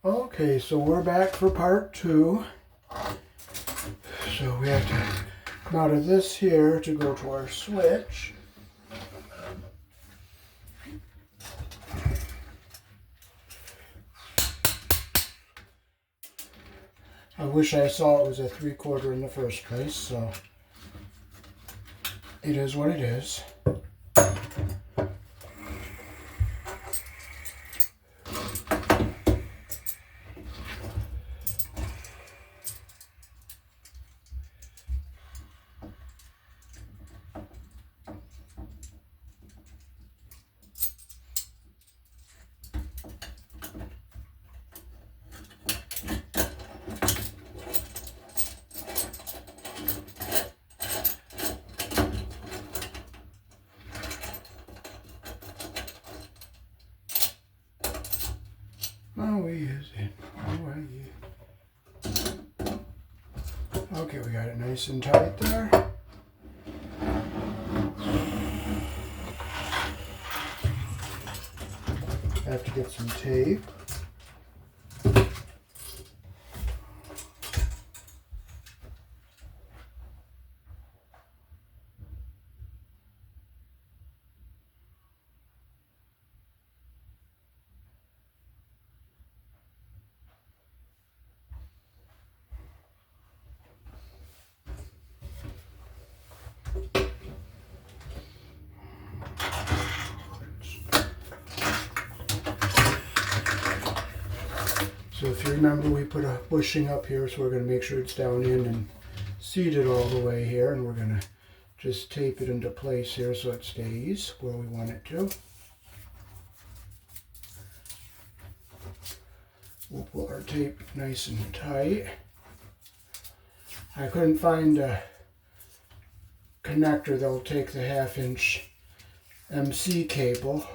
Okay, so we're back for part 2. So we have to come out of this here to go to our switch. I wish I saw it was a 3/4 in the first place, so it is what it is. Oh, he is in. Okay, we got it nice and tight there. Have to get some tape. So if you remember, we put a bushing up here, so we're going to make sure it's down in and seated all the way here, and we're going to just tape it into place here so it stays where we want it to. We'll pull our tape nice and tight. I couldn't find a connector that'll take the 1/2-inch MC cable.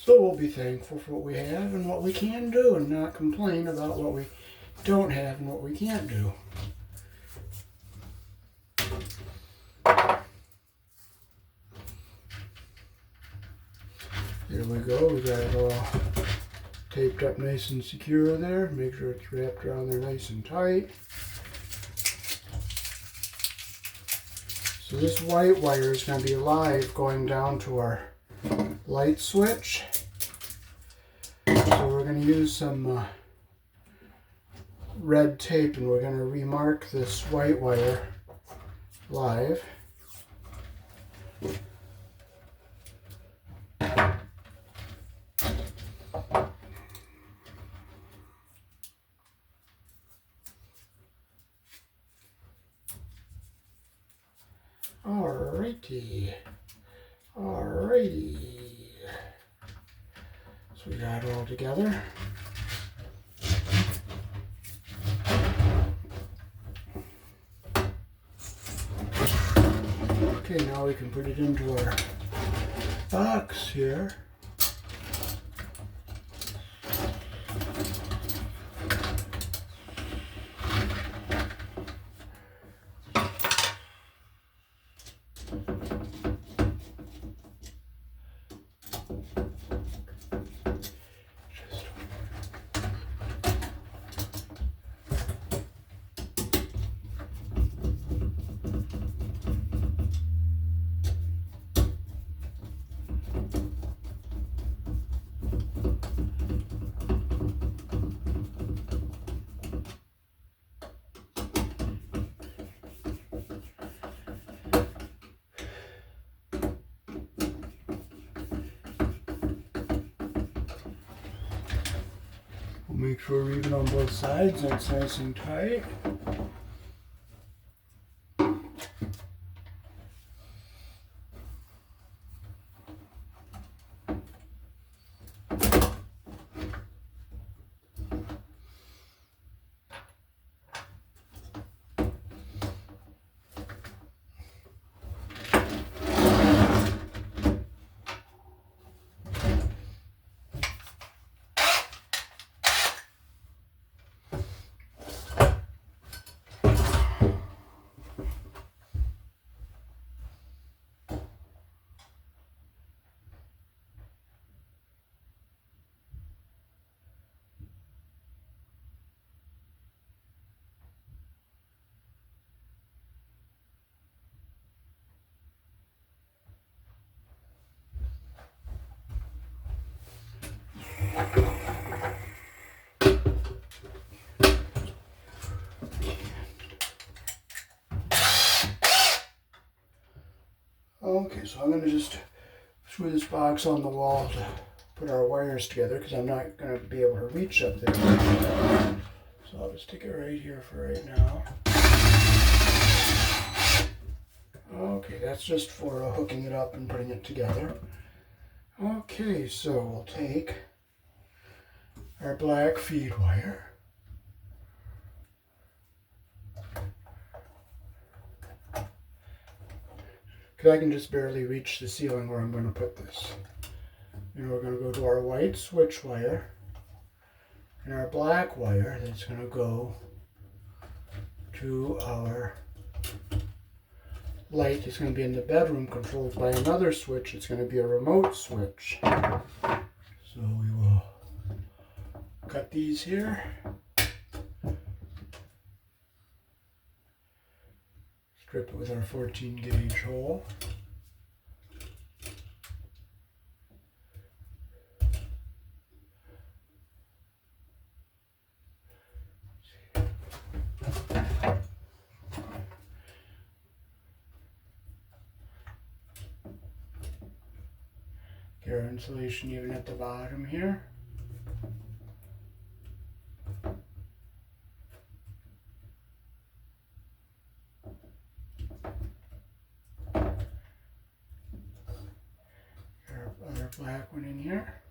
So we'll be thankful for what we have and what we can do, and not complain about what we don't have and what we can't do. There we go. We got it all taped up nice and secure there. Make sure it's wrapped around there nice and tight. So this white wire is going to be live going down to our light switch. So we're going to use some red tape, and we're going to remark this white wire live. Alrighty. So we got it all together. Okay, now we can put it into our box here. Make sure we're even on both sides, that's nice and tight. Okay, so I'm going to just screw this box on the wall to put our wires together because I'm not going to be able to reach up there. So I'll just stick it right here for right now. Okay, that's just for hooking it up and putting it together. Okay, so we'll take our black feed wire. Because I can just barely reach the ceiling where I'm going to put this. And we're going to go to our white switch wire and our black wire that's going to go to our light. It's going to be in the bedroom controlled by another switch. It's going to be a remote switch. So we will cut these here. Strip it with our 14 gauge hole. Get our insulation even at the bottom here. Our other black one in here.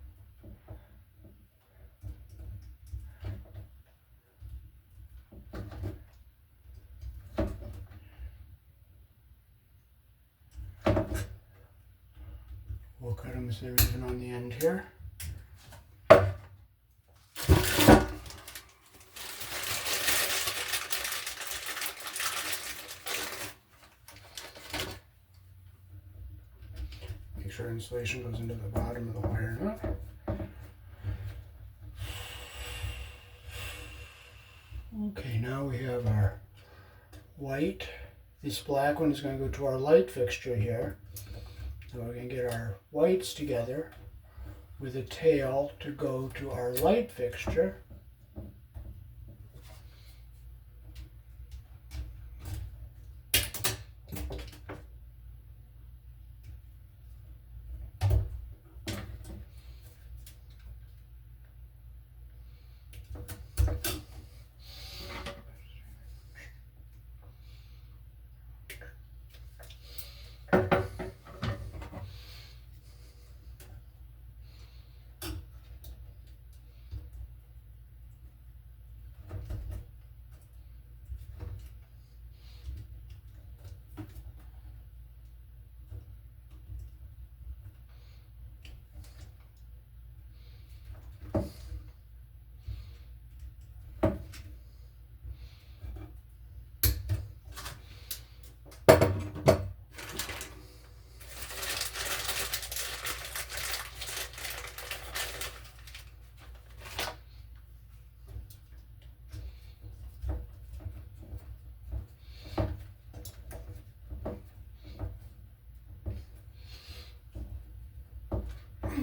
We'll cut them so they're even on the end here. Make sure insulation goes into the bottom of the wire nut. Okay, now we have our white. This black one is going to go to our light fixture here. So we're going to get our whites together with a tail to go to our light fixture.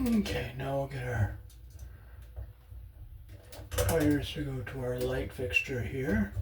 Okay, now we'll get our wires to go to our light fixture here.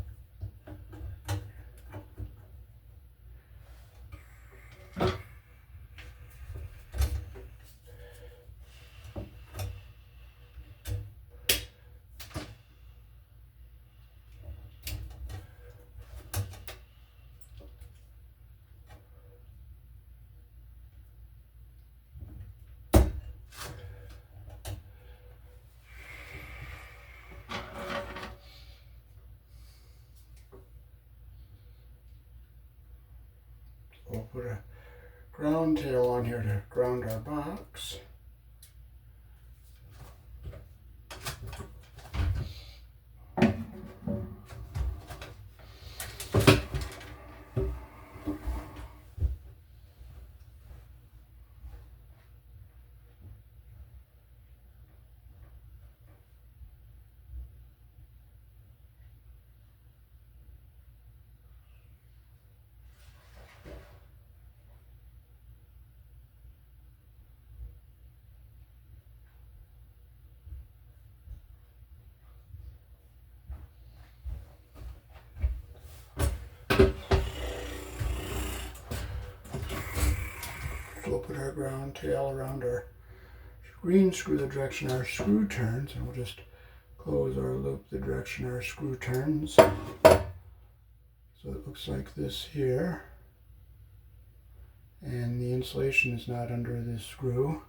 We'll put a ground tail on here to ground our box. put our ground tail around our green screw the direction our screw turns, and we'll just close our loop the direction our screw turns. So it looks like this here. And the insulation is not under this screw.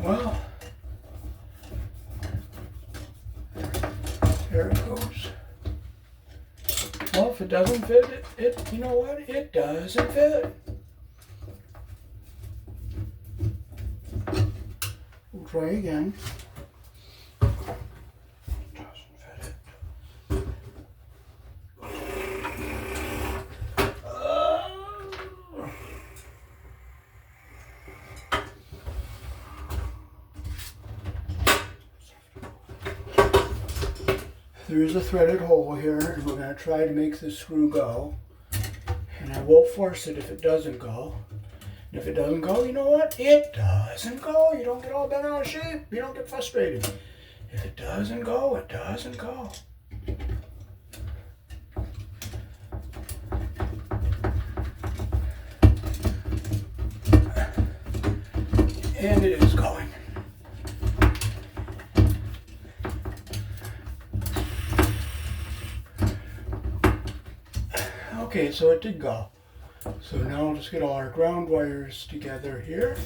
Well, there it goes. Well, if it doesn't fit, it you know what? It doesn't fit. We'll try again. Doesn't fit it. There is a threaded hole here, and we're going to try to make this screw go. And I won't force it if it doesn't go. And if it doesn't go, you know what? It doesn't go. You don't get all bent out of shape. You don't get frustrated. If it doesn't go, it doesn't go. And it is going. Okay, so it did go. So now we'll just get all our ground wires together here.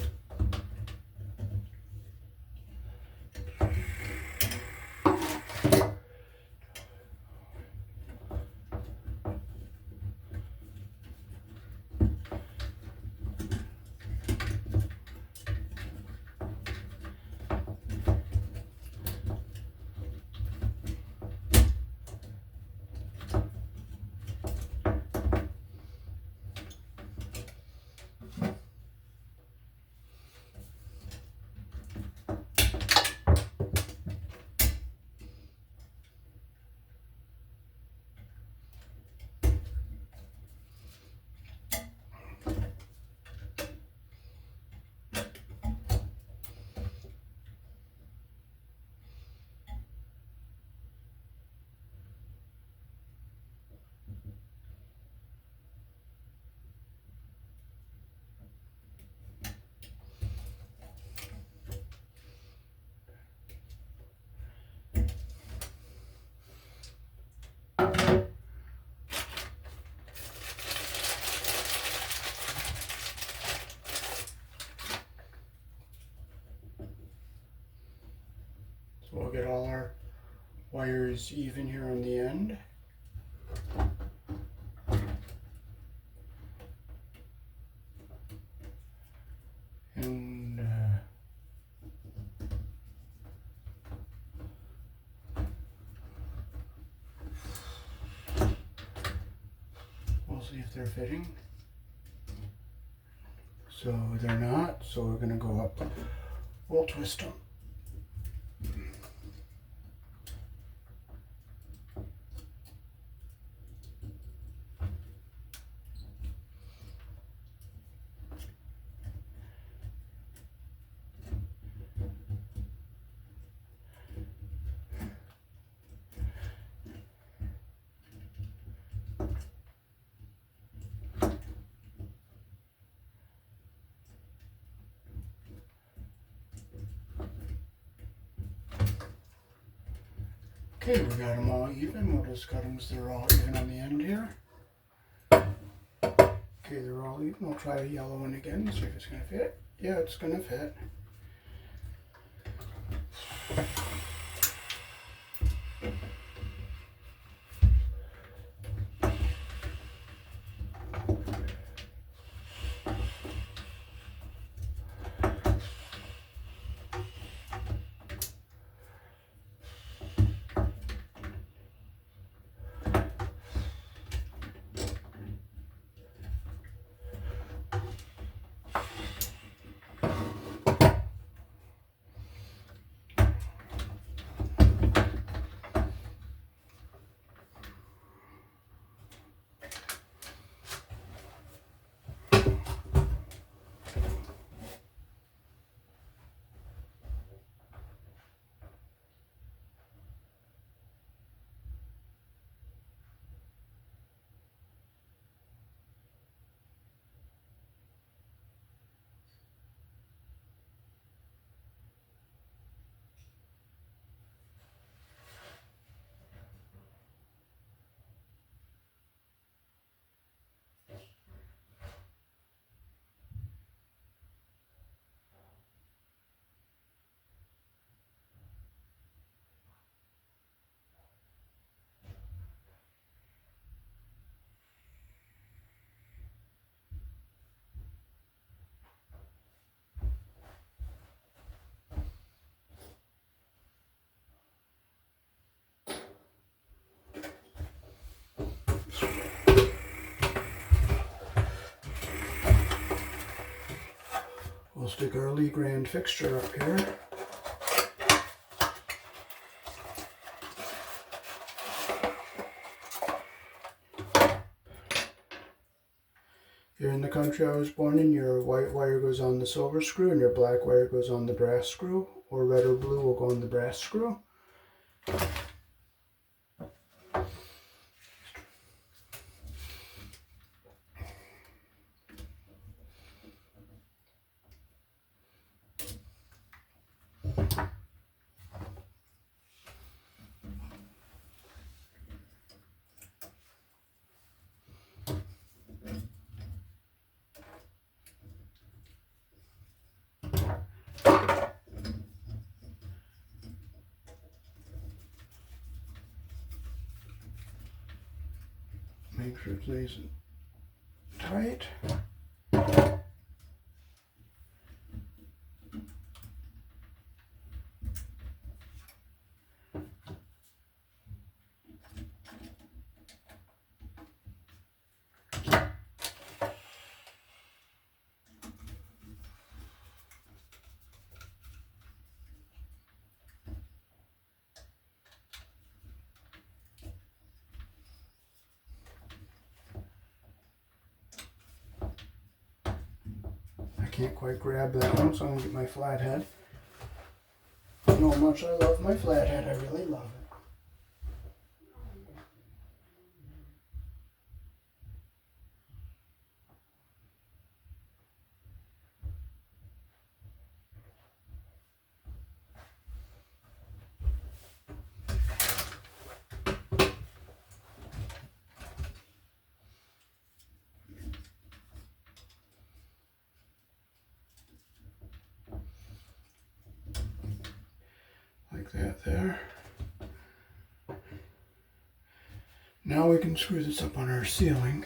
So we'll get all our wires even here on the end. And we'll see if they're fitting. So they're not, so we're going to go up. We'll twist them. Okay, we got them all even. We'll just cut them so they're all even on the end here. Okay, they're all even. We'll try a yellow one again, see if it's going to fit. Yeah, it's going to fit. We'll stick our Lee Grand fixture up here. Here in the country I was born in, your white wire goes on the silver screw and your black wire goes on the brass screw, or red or blue will go on the brass screw. Make sure it's nice and tight. Can't quite grab that one, so I'm going to get my flathead. You know how much I love my flathead, I really love it. Like that there. Now we can screw this up on our ceiling.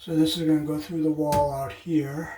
So this is going to go through the wall out here.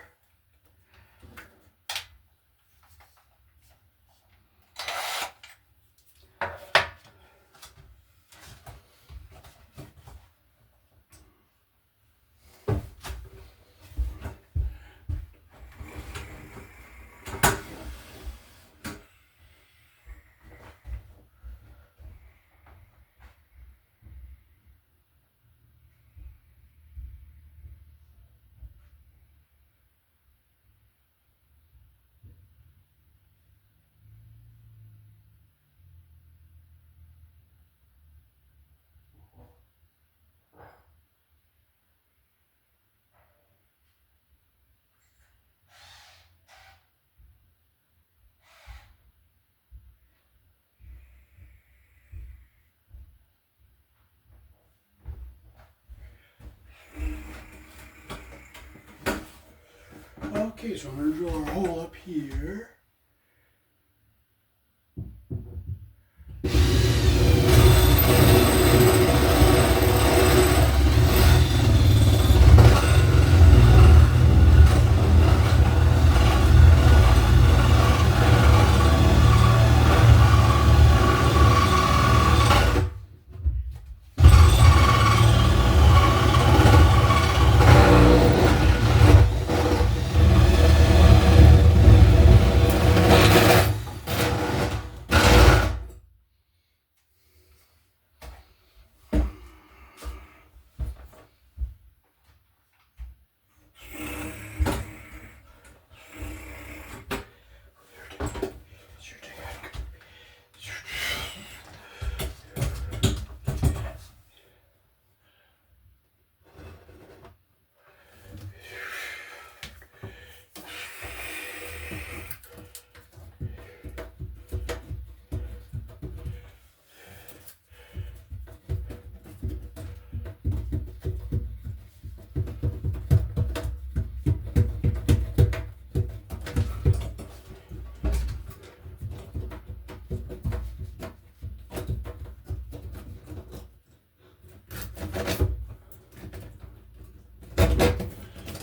Okay, so I'm going to drill our hole up here.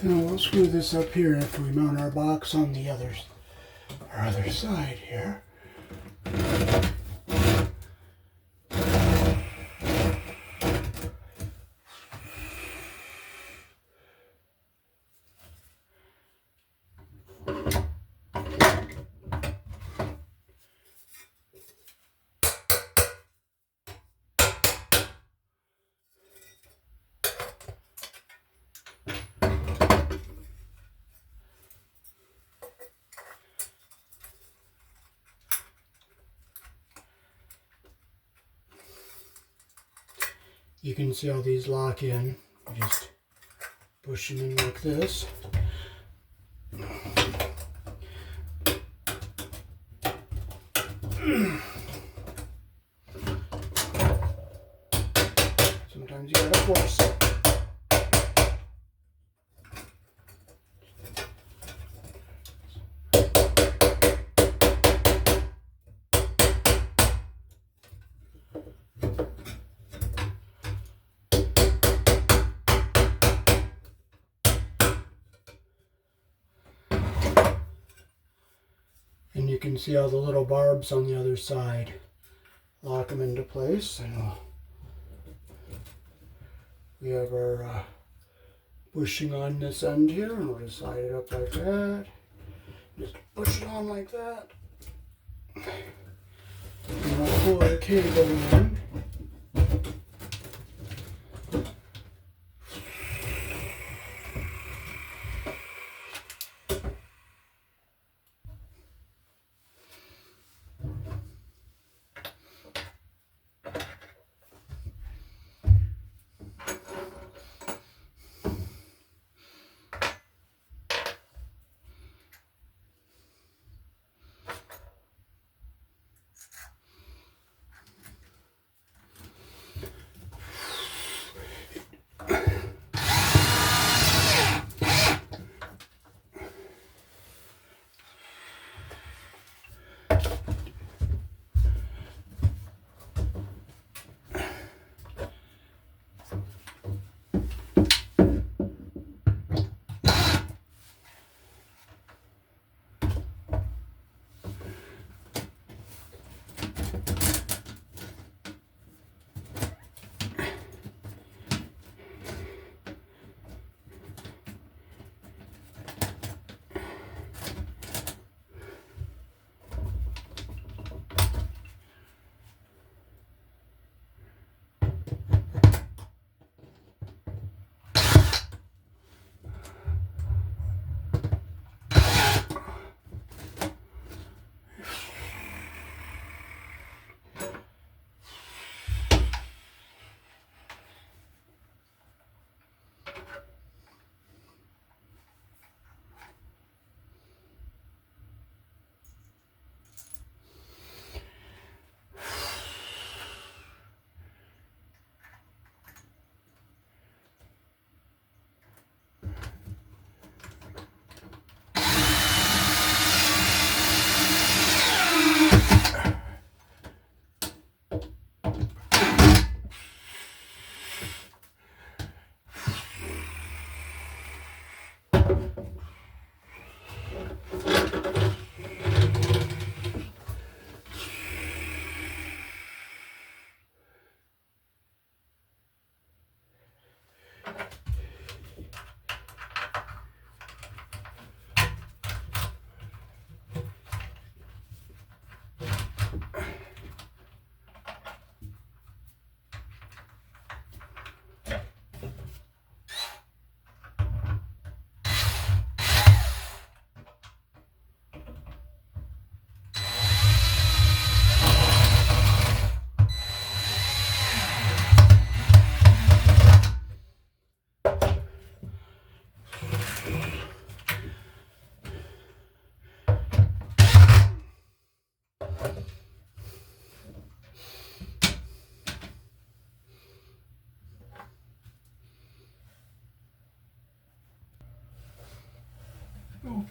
Now we'll screw this up here after we mount our box on the other side here. You can see how these lock in. You just push them in like this. Sometimes you gotta force it. And you can see all the little barbs on the other side. Lock them into place, and we have our bushing on this end here, and we'll just slide it up like that. Just push it on like that. And we'll pull our cable in.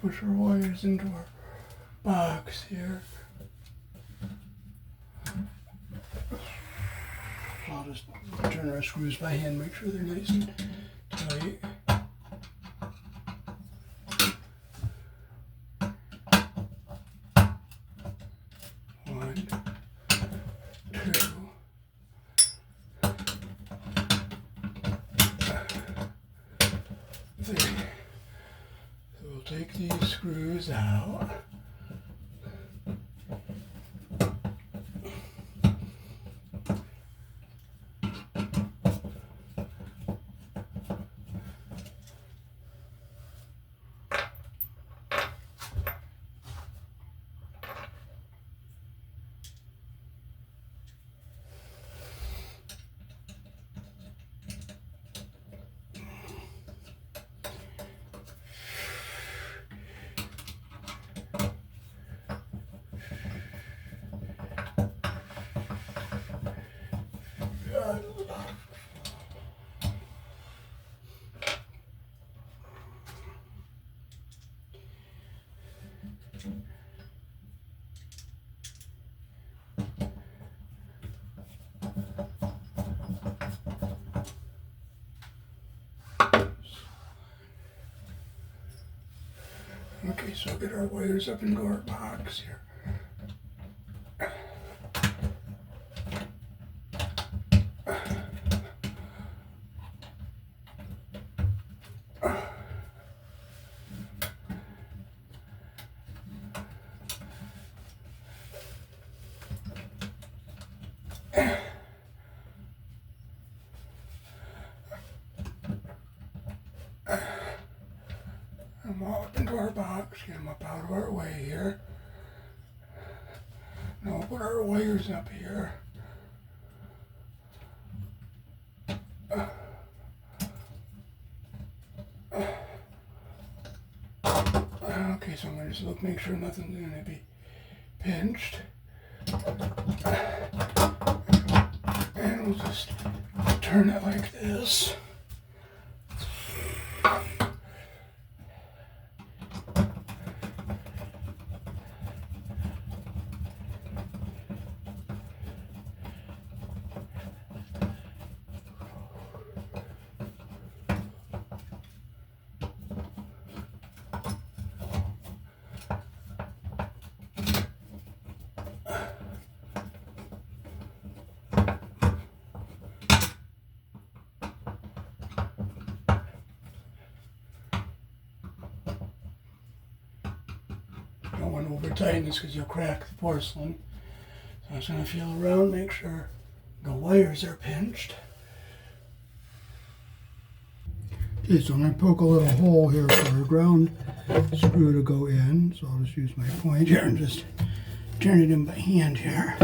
push our wires into our box here. I'll just turn our screws by hand, make sure they're nice and tight. One, two, three. So we'll take these screws out. Okay, so I'll get our wires up into our box here. I'm all up into our box, get them up out of our way here. Now we'll put our wires up here. Okay, so I'm going to just look, make sure nothing's going to be pinched. And we'll just turn it like this. Don't want to over tighten this because you'll crack the porcelain. So I'm just going to feel around, make sure the wires are pinched. Okay, so I'm going to poke a little hole here for a ground screw to go in. So I'll just use my point here and just turn it in by hand here.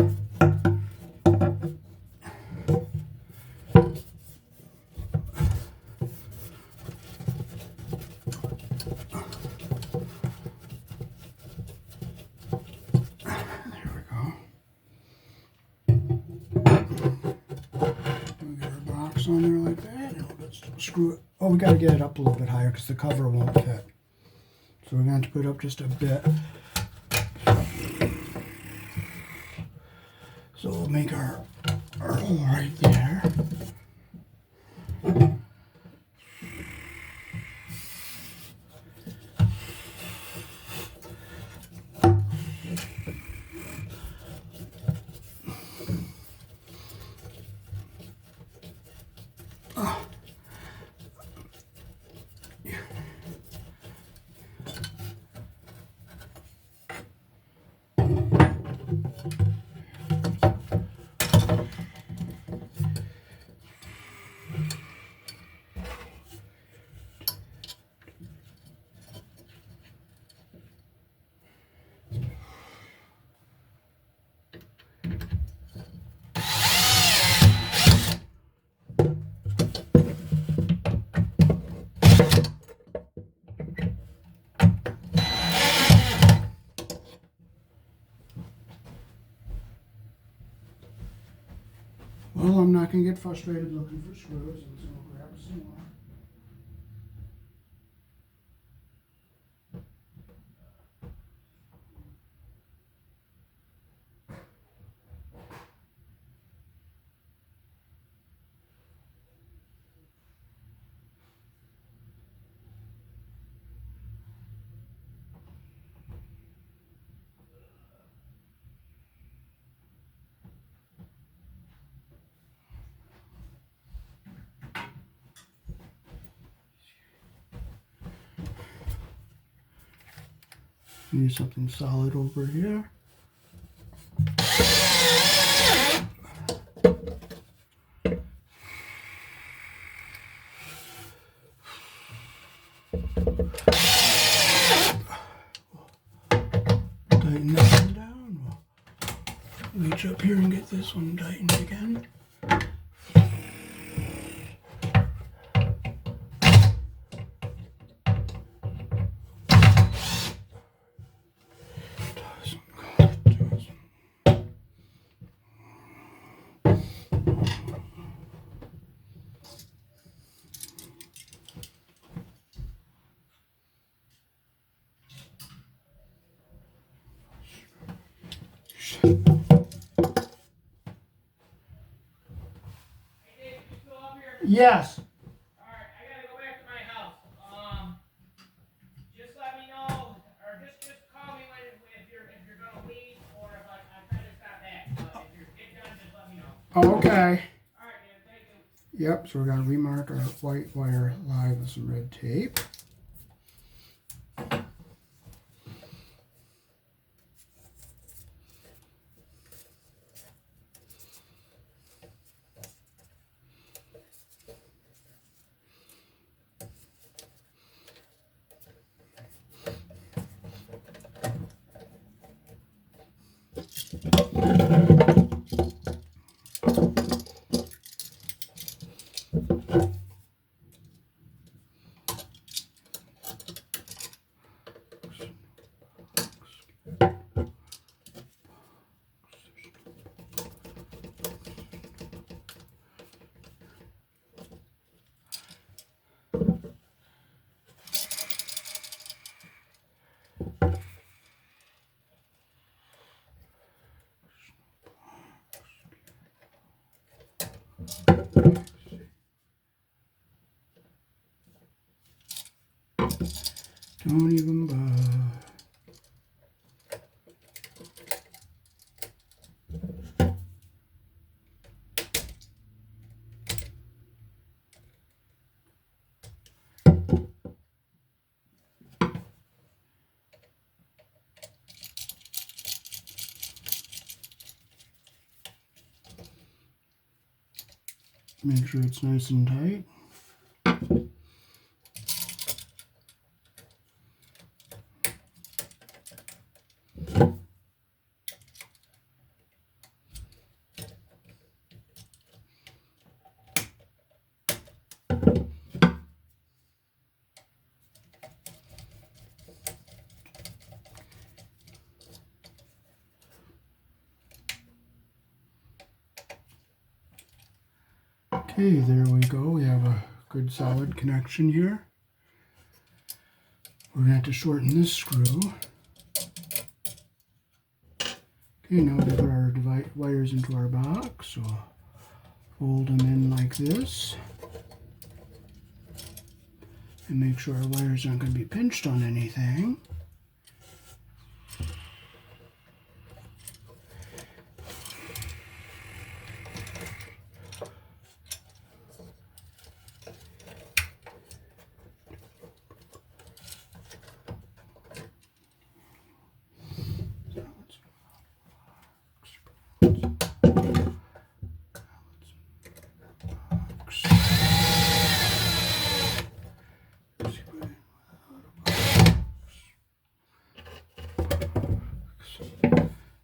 On there like that, and we'll just screw it. Oh, we got to get it up a little bit higher because the cover won't fit. So we're going to put it up just a bit. So we'll make our hole right there. Well, I'm not going to get frustrated looking for screws. I'm just going to grab some more. Need something solid over here. Tighten that one down. We'll reach up here and get this one tightened again. Yes. Alright, I gotta go back to my house. Just let me know, or just call me if you're gonna leave, or if I'm trying to stop back. If you're done, just let me know. Okay. Alright, man, thank you. Yep, so we're going to remark our white wire live with some red tape. Don't even bother. Make sure it's nice and tight. Okay, there we go. We have a good solid connection here. We're going to have to shorten this screw. Okay, now we put our wires into our box. So fold them in like this. And make sure our wires aren't going to be pinched on anything.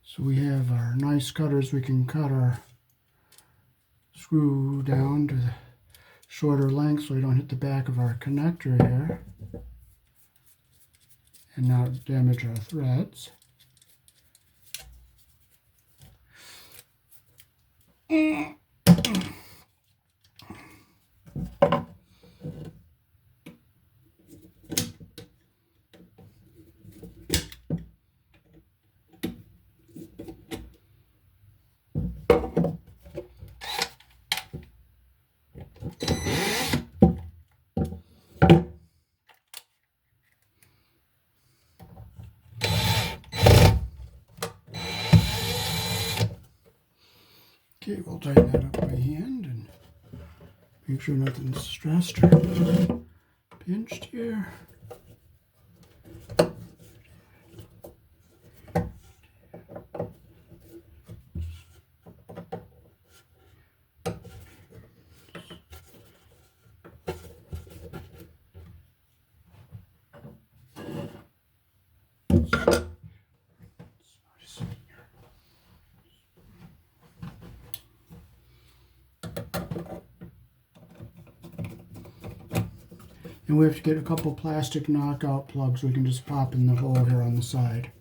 So we have our nice cutters. We can cut our screw down to the shorter length so we don't hit the back of our connector here and not damage our threads. Okay, we'll tighten that up by hand and make sure nothing's stressed or pinched here. And we have to get a couple plastic knockout plugs we can just pop in the hole here on the side.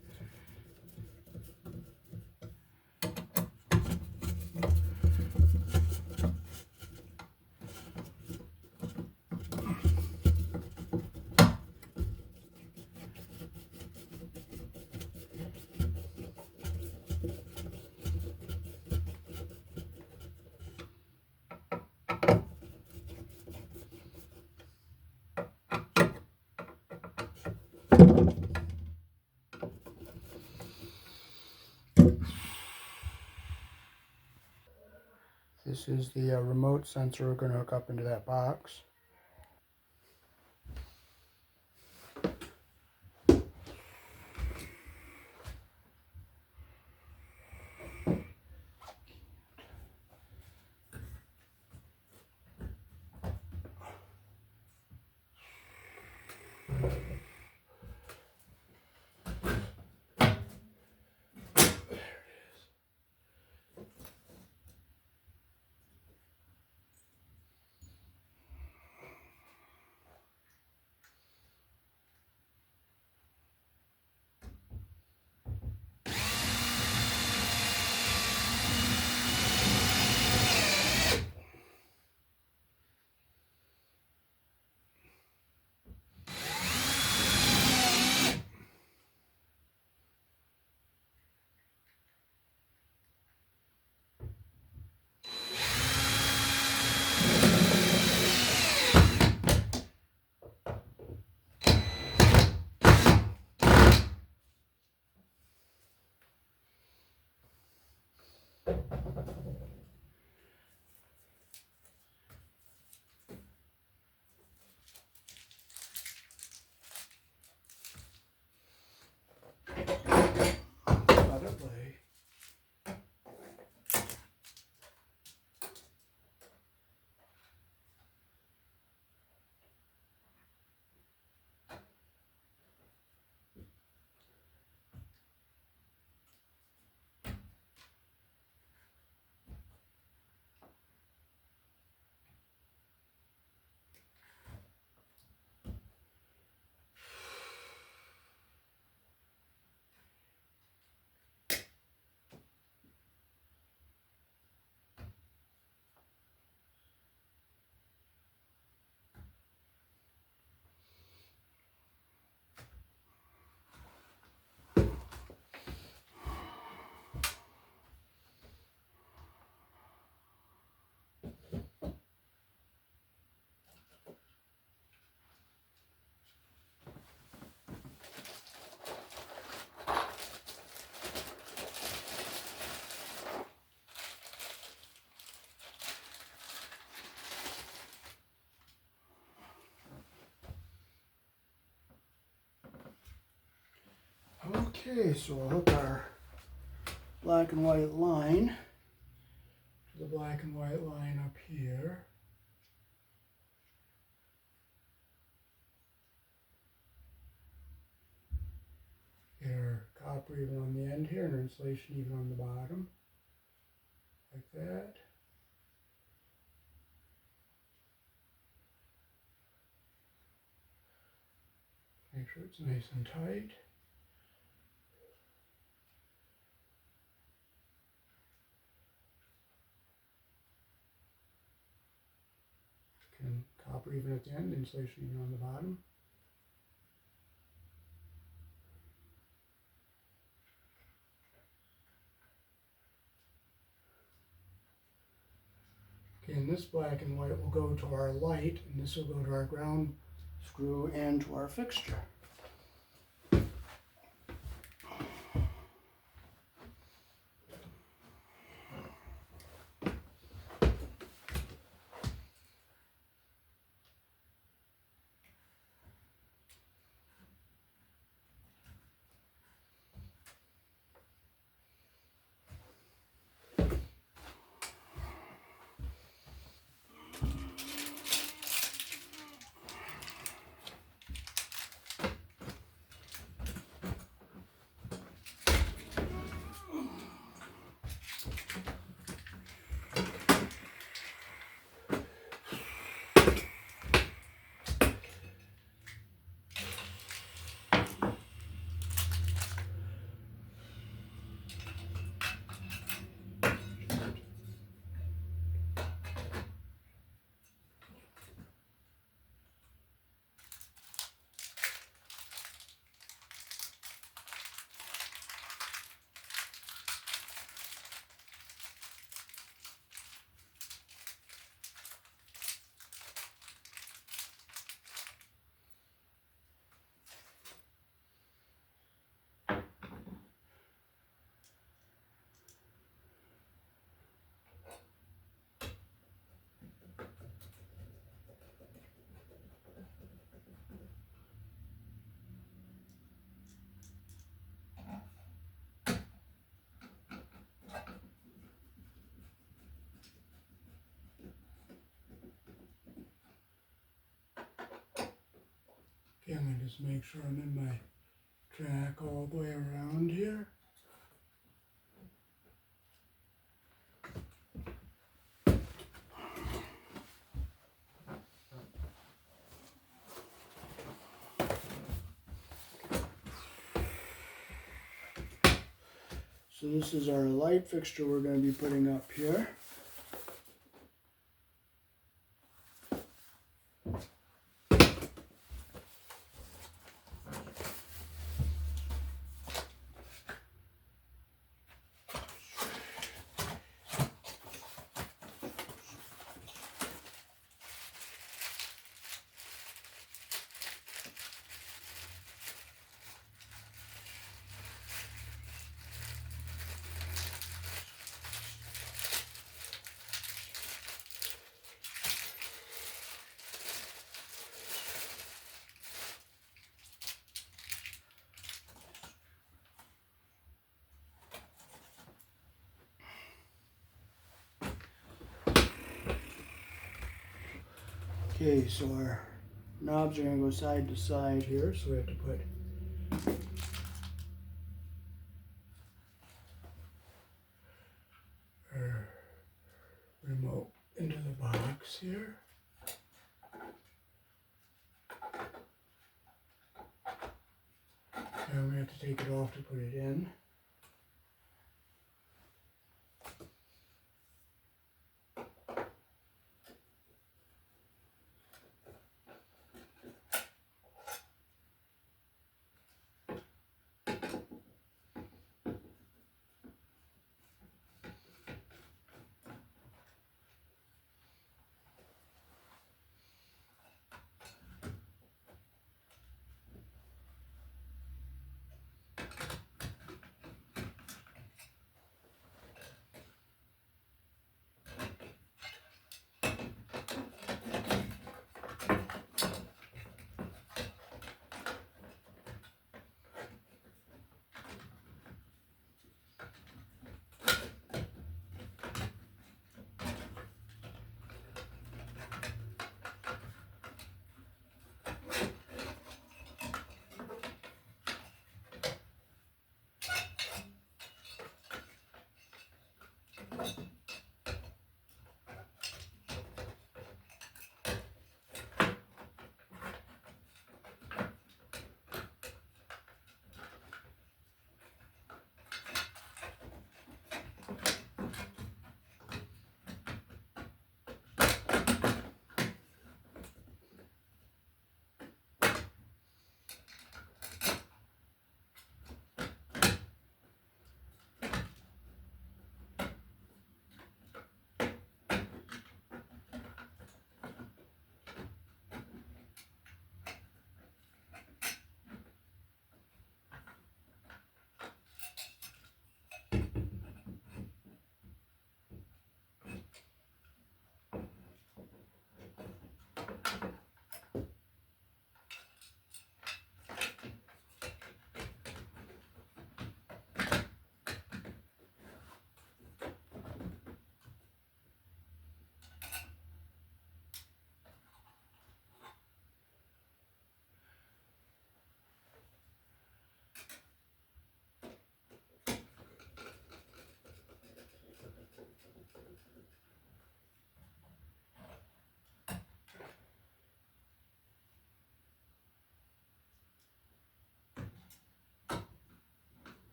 This is the remote sensor we're going to hook up into that box. Let it lay. Okay, so we'll hook our black and white line to the black and white line up here. Get our copper even on the end here and our insulation even on the bottom, like that. Make sure it's nice and tight. And copper even at the end, insulation even on the bottom. Okay, and this black and white will go to our light, and this will go to our ground screw and to our fixture. just make sure I'm in my track all the way around here. So this is our light fixture we're going to be putting up here. Okay, so our knobs are going to go side to side here, so we have to put our remote into the box here. And we have to take it off to put it in.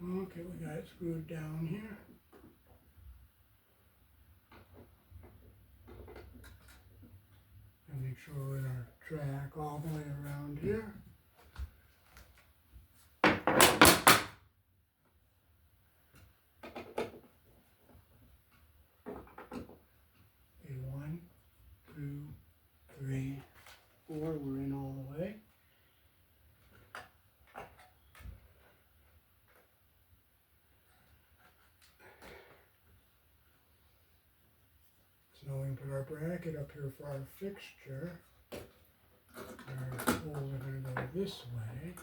Okay, we got it screwed down here. And make sure we're in our track all the way around here. Okay, 1, 2, 3, 4, we're in all the way. So now we can put our bracket up here for our fixture. Our poles are going to go this way.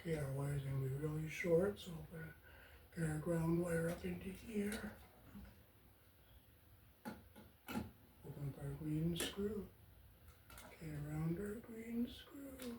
Okay, our wire's going to be really short, so we're going to get our ground wire up into here. Open up our green screw. Okay, around our green screw.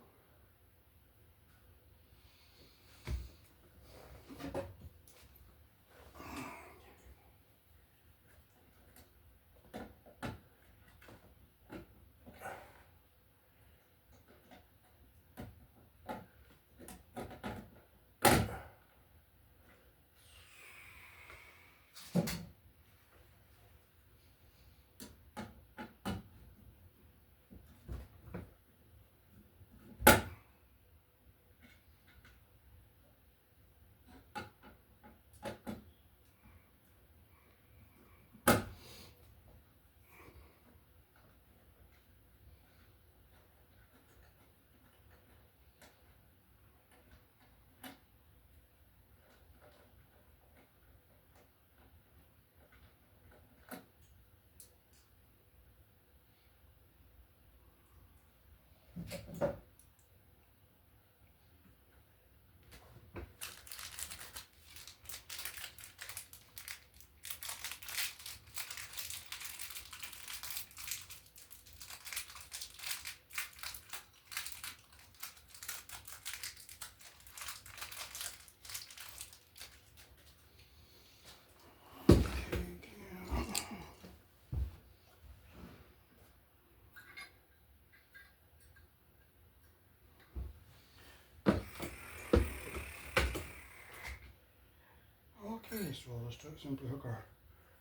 Okay, so we'll just simply hook our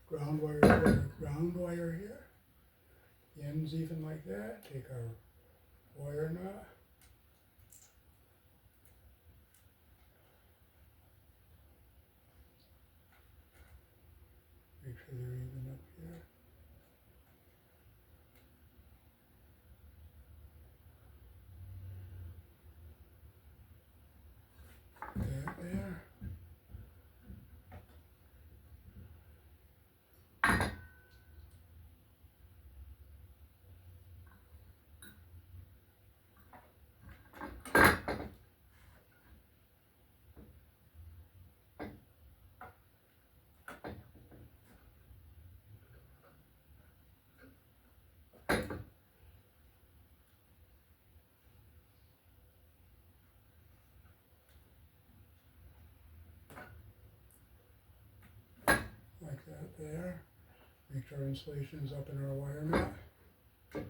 ground wire to our ground wire here. The ends even like that. Take our wire nut. Make sure they're even up here. That there. Like that there. Make sure our insulation is up in our wire nut. And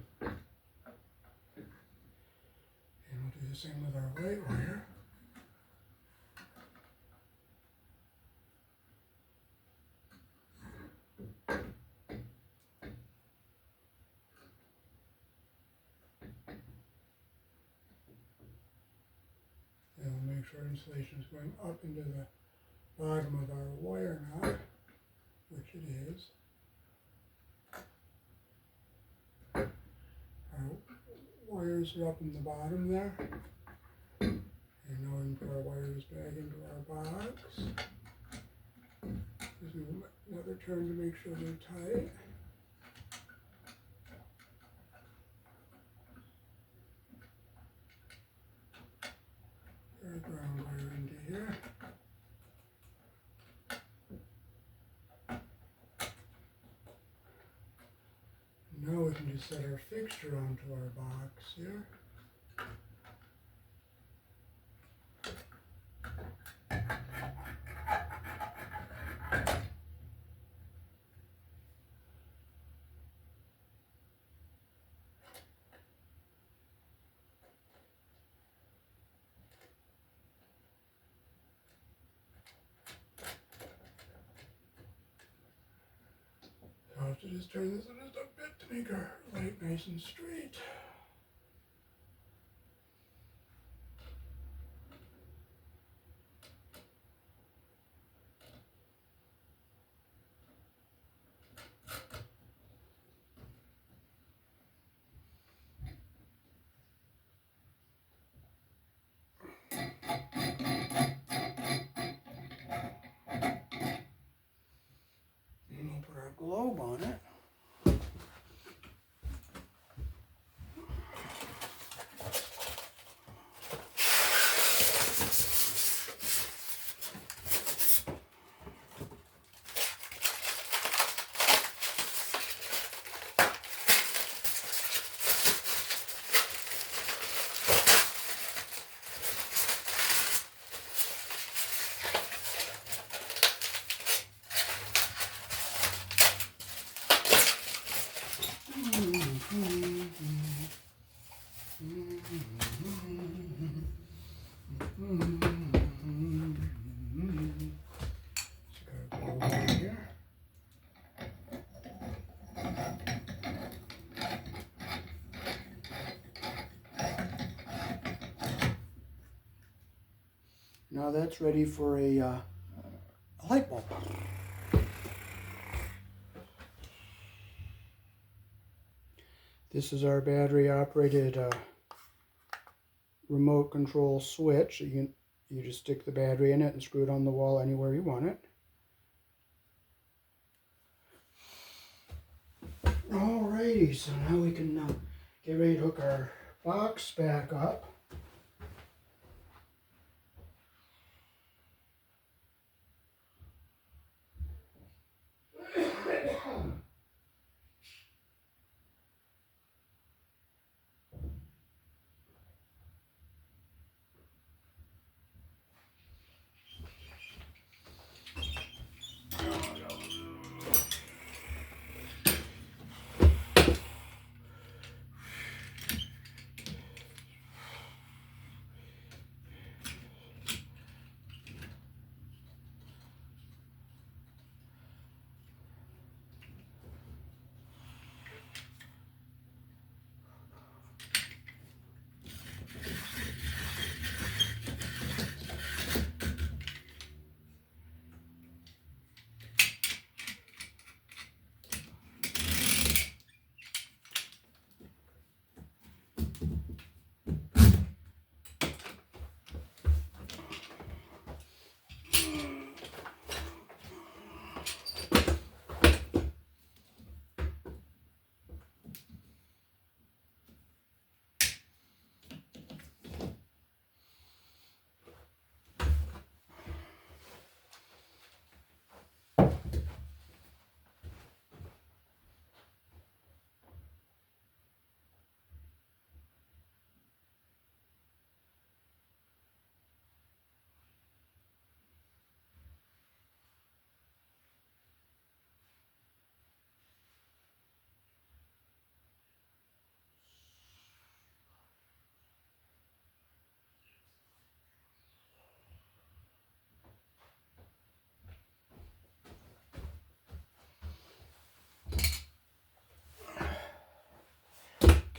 we'll do the same with our white wire. And we'll make sure insulation is going up into the bottom of our wire nut, which it is. Our wires are up in the bottom there. And now we can put our wires back into our box. Just do another turn to make sure they're tight. Put our ground wire into here. Now we can just set our fixture onto our box here. I'll have to just turn this just a bit to make our light nice and straight. And we'll put our globe on it. Just gotta go over here. Now that's ready for a light bulb. This is our battery operated remote control switch. You just stick the battery in it and screw it on the wall anywhere you want it. Alrighty, so now we can get ready to hook our box back up.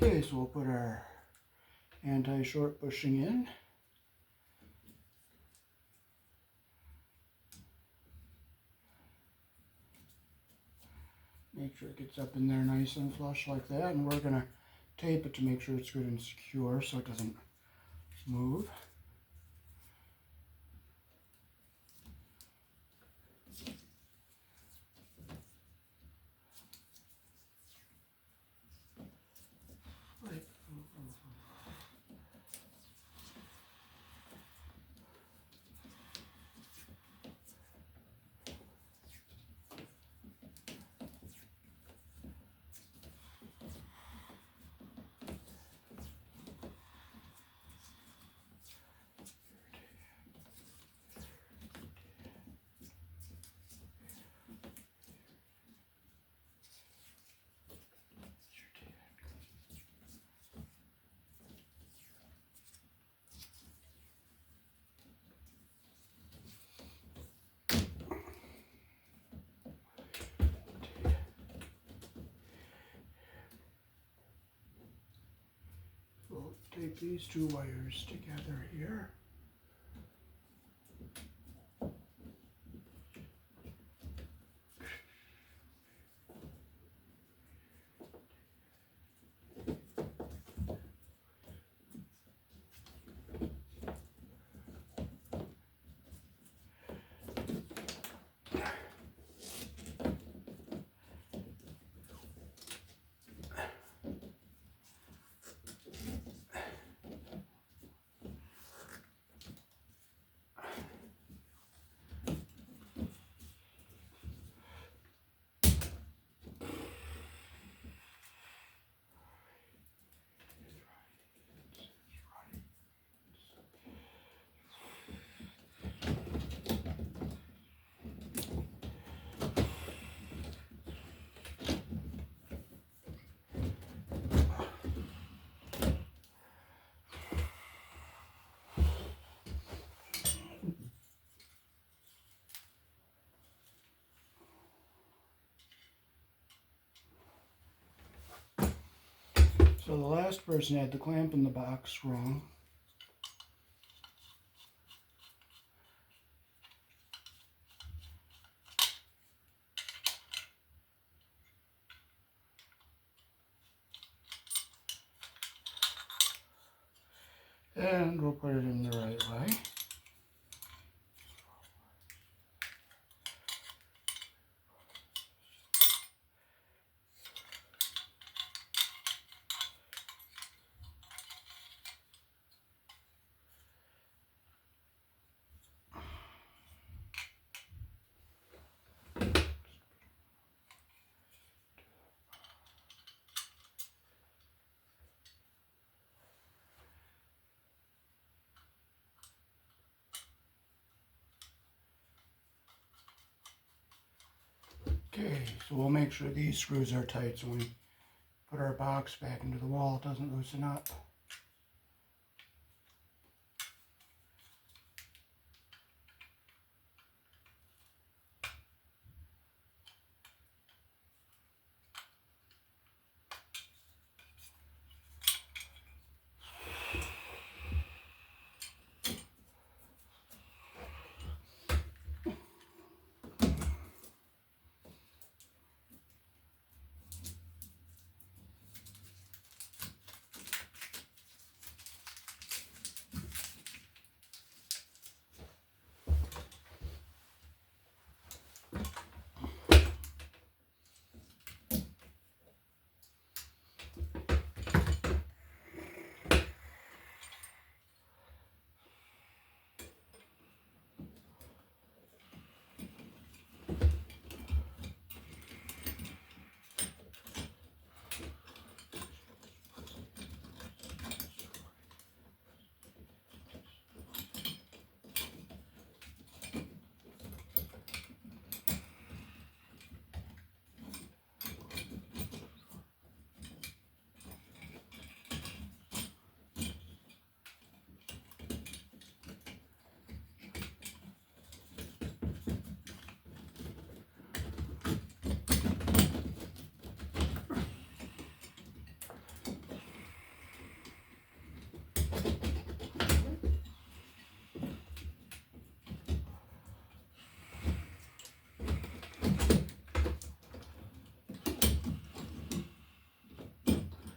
Okay, so we'll put our anti-short bushing in. Make sure it gets up in there nice and flush like that, and we're gonna tape it to make sure it's good and secure so it doesn't move. We'll tape these two wires together here. So the last person had the clamp in the box wrong. And we'll put it in the right way. Okay, so we'll make sure these screws are tight so when we put our box back into the wall, it doesn't loosen up.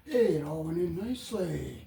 Hey, it all went in nicely.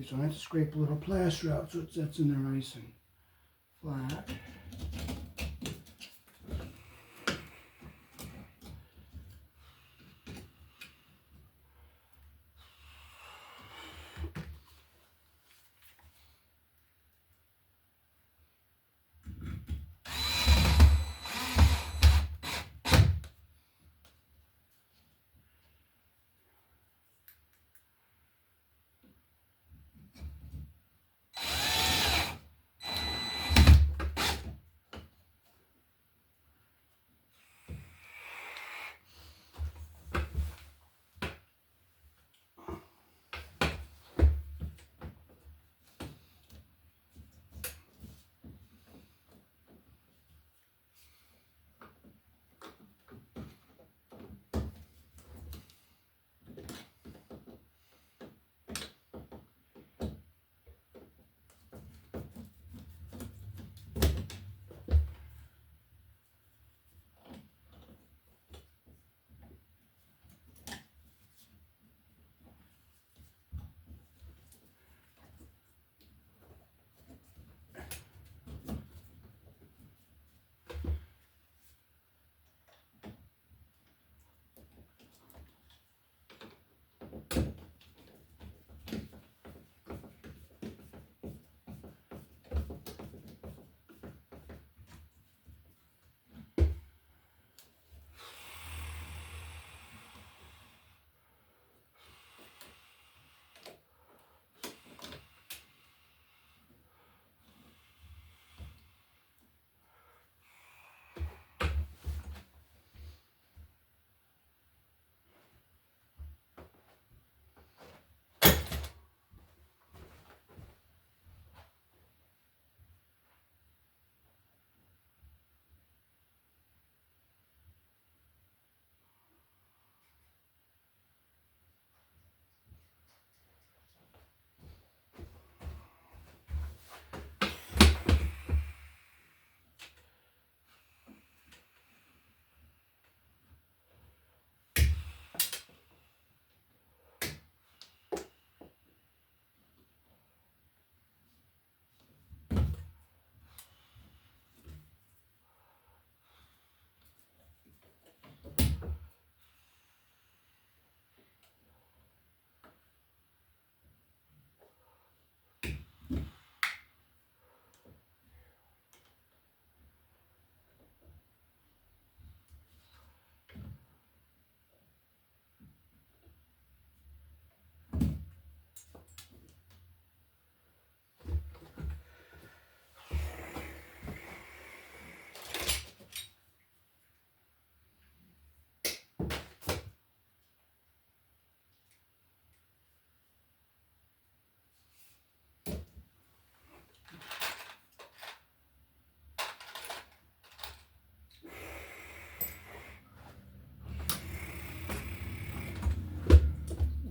So I have to scrape a little plaster out so it sets in there nice and flat.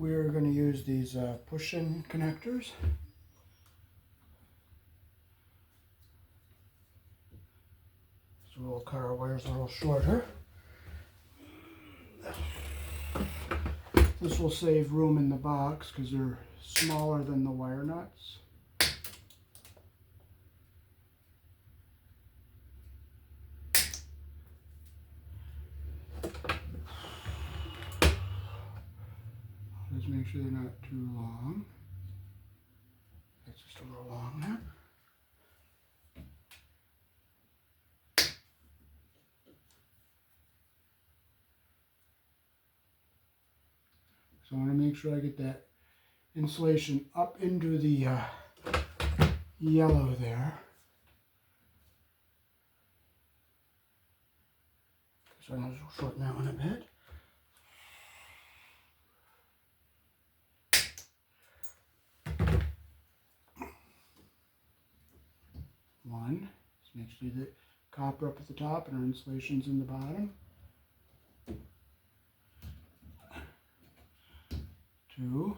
we're going to use these push-in connectors. So we'll cut our wires a little shorter. This will save room in the box because they're smaller than the wire nuts. Just make sure they're not too long. That's just a little long there. So I want to make sure I get that insulation up into the yellow there. So I'm going to shorten that one a bit. One, just make sure the copper up at the top and our insulation's in the bottom. 2.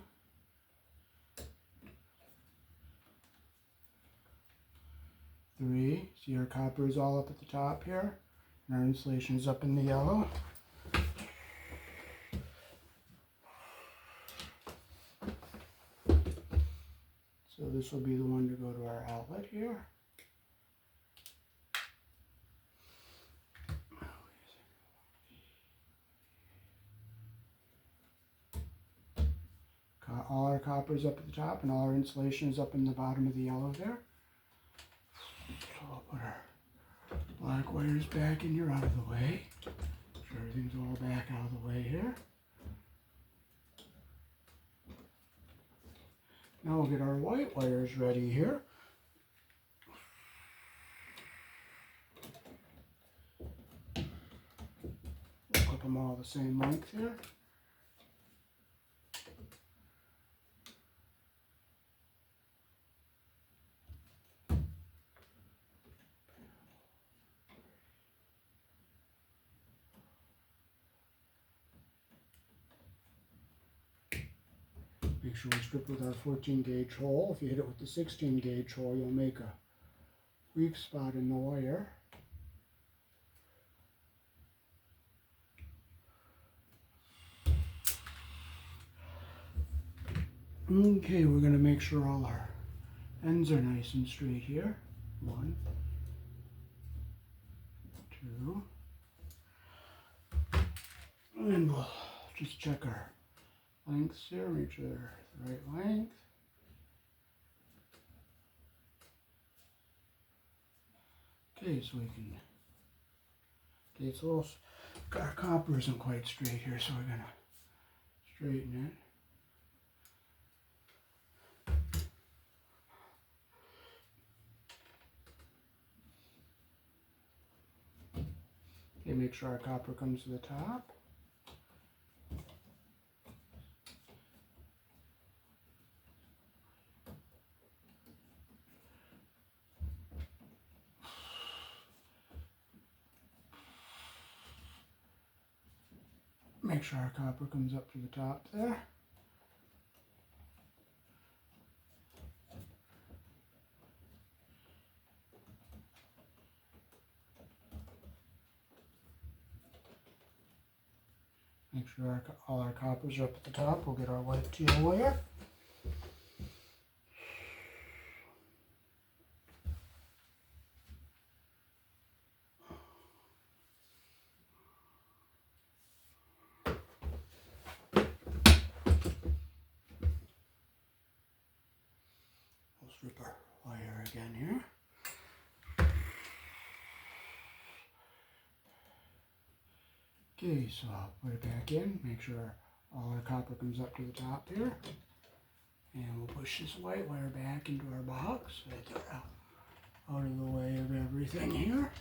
3. See, our copper is all up at the top here, and our insulation is up in the yellow. So this will be the one to go to our outlet here. All our copper is up at the top and all our insulation is up in the bottom of the yellow there. So I'll put our black wires back in here out of the way. Make sure everything's all back out of the way here. Now we'll get our white wires ready here. We'll clip them all the same length here. Make sure we strip with our 14 gauge hole. If you hit it with the 16 gauge hole, you'll make a weak spot in the wire. Okay, we're going to make sure all our ends are nice and straight here. 1, 2, and we'll just check our lengths here, make sure they're the right length. Okay, so we can, it's a little, our copper isn't quite straight here, so we're going to straighten it. Okay, make sure our copper comes to the top. Make sure our copper comes up to the top there. Make sure all our coppers are up at the top. We'll get our white teal wire. We'll strip our wire again here. Okay, so I'll put it back in, make sure all our copper comes up to the top here. And we'll push this white wire back into our box so that they're out of the way of everything here.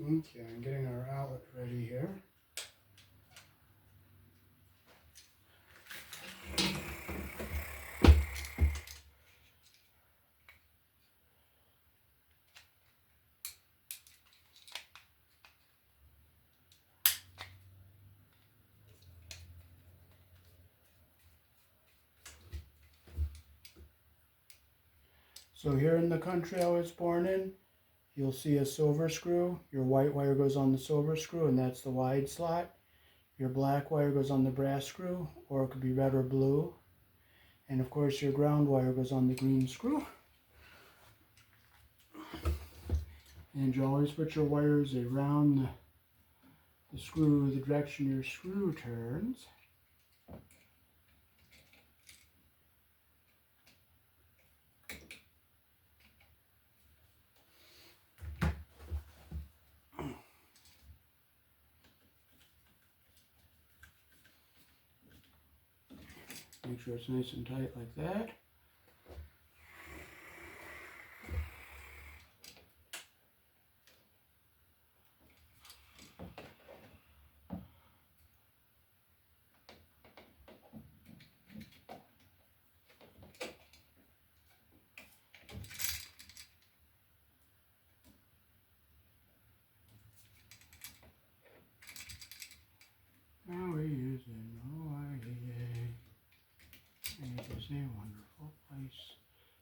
Okay, I'm getting our outlet ready here. So here in the country I was born in, you'll see a silver screw. Your white wire goes on the silver screw, and that's the wide slot. Your black wire goes on the brass screw, or it could be red or blue. And of course your ground wire goes on the green screw. And you always put your wires around the screw, the direction your screw turns. Make sure it's nice and tight like that. Now he is in Hawaii, and it is a wonderful place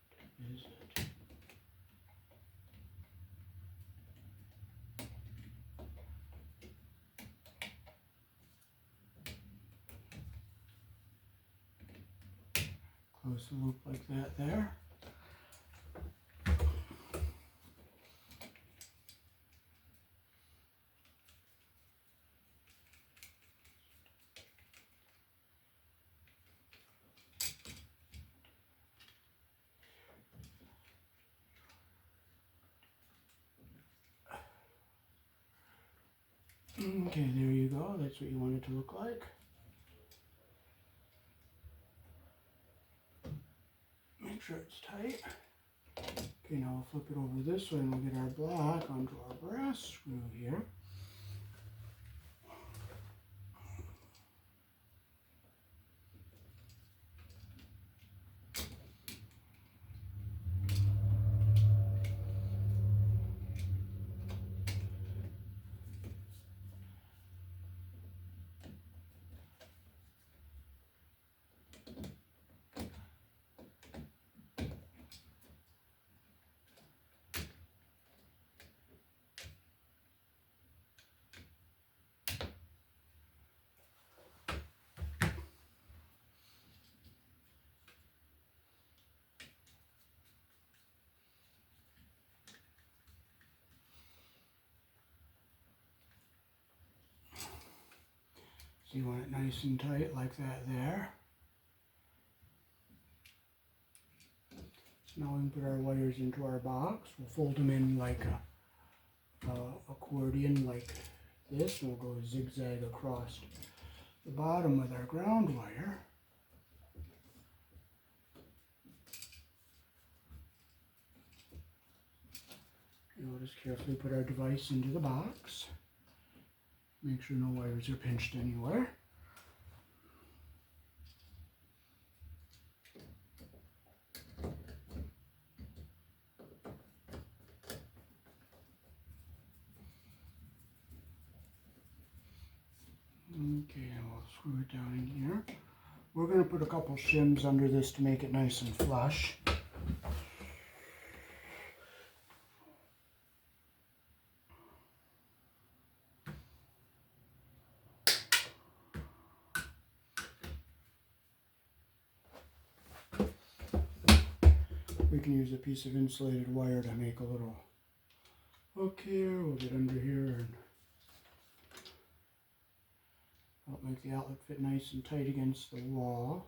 to visit. Close the loop like that there. Okay, there you go. That's what you want it to look like. Make sure it's tight. Okay, now we'll flip it over this way and we'll get our black onto our brass screw here. So you want it nice and tight like that there. So now we can put our wires into our box. We'll fold them in like a accordion like this, and we'll go zigzag across the bottom with our ground wire. And we'll just carefully put our device into the box. Make sure no wires are pinched anywhere. Okay, and we'll screw it down in here. We're going to put a couple shims under this to make it nice and flush. We can use a piece of insulated wire to make a little hook here. We'll get under here and help make the outlet fit nice and tight against the wall.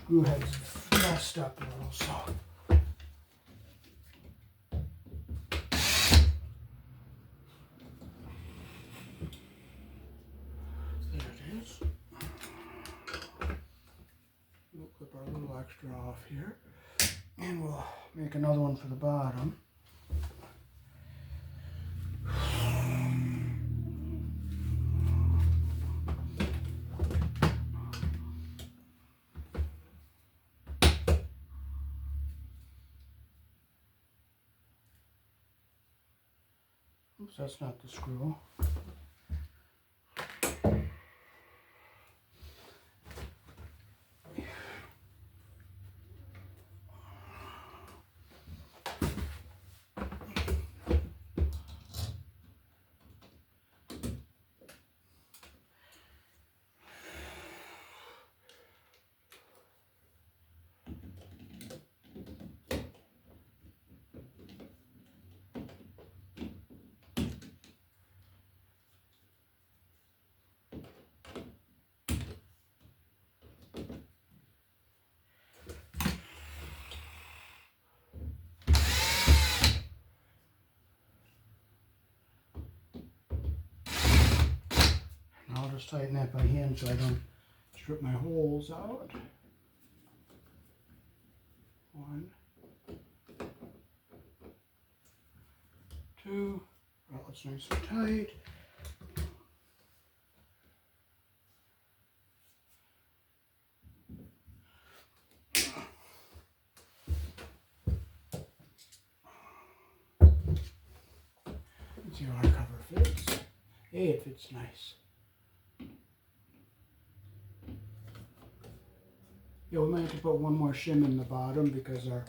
screw head's messed up a little, so. There it is. We'll clip our little extra off here. And we'll make another one for the bottom. Oops, that's not the screw. I'll just tighten that by hand so I don't strip my holes out. 1, 2, well, it's nice and tight. Let's see how our cover fits. Hey, it fits nice. Yeah, we might have to put one more shim in the bottom because our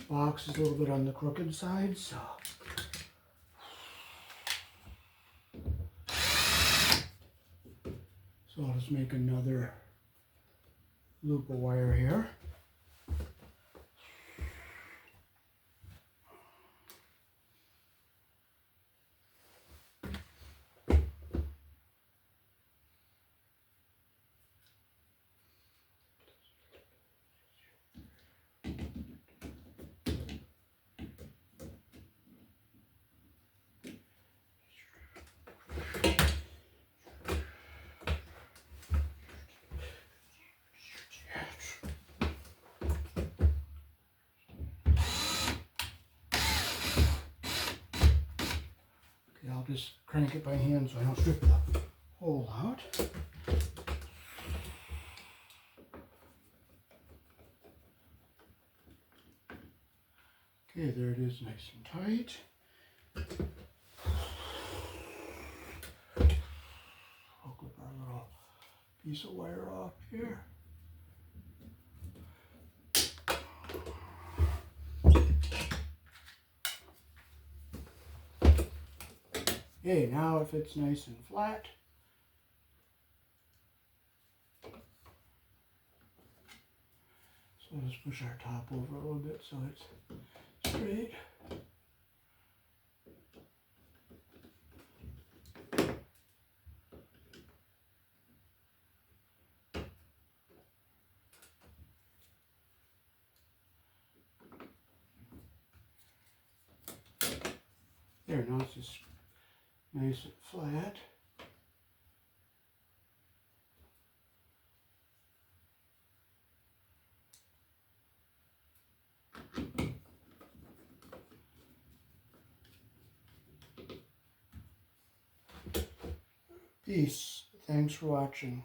box is a little bit on the crooked side, so. So I'll just make another loop of wire here. I'll just crank it by hand so I don't strip the hole out. Okay, there it is, nice and tight. I'll clip our little piece of wire off here. Okay, now it fits nice and flat. So let's push our top over a little bit so it's straight. There, now it's just nice and flat. Peace. Thanks for watching.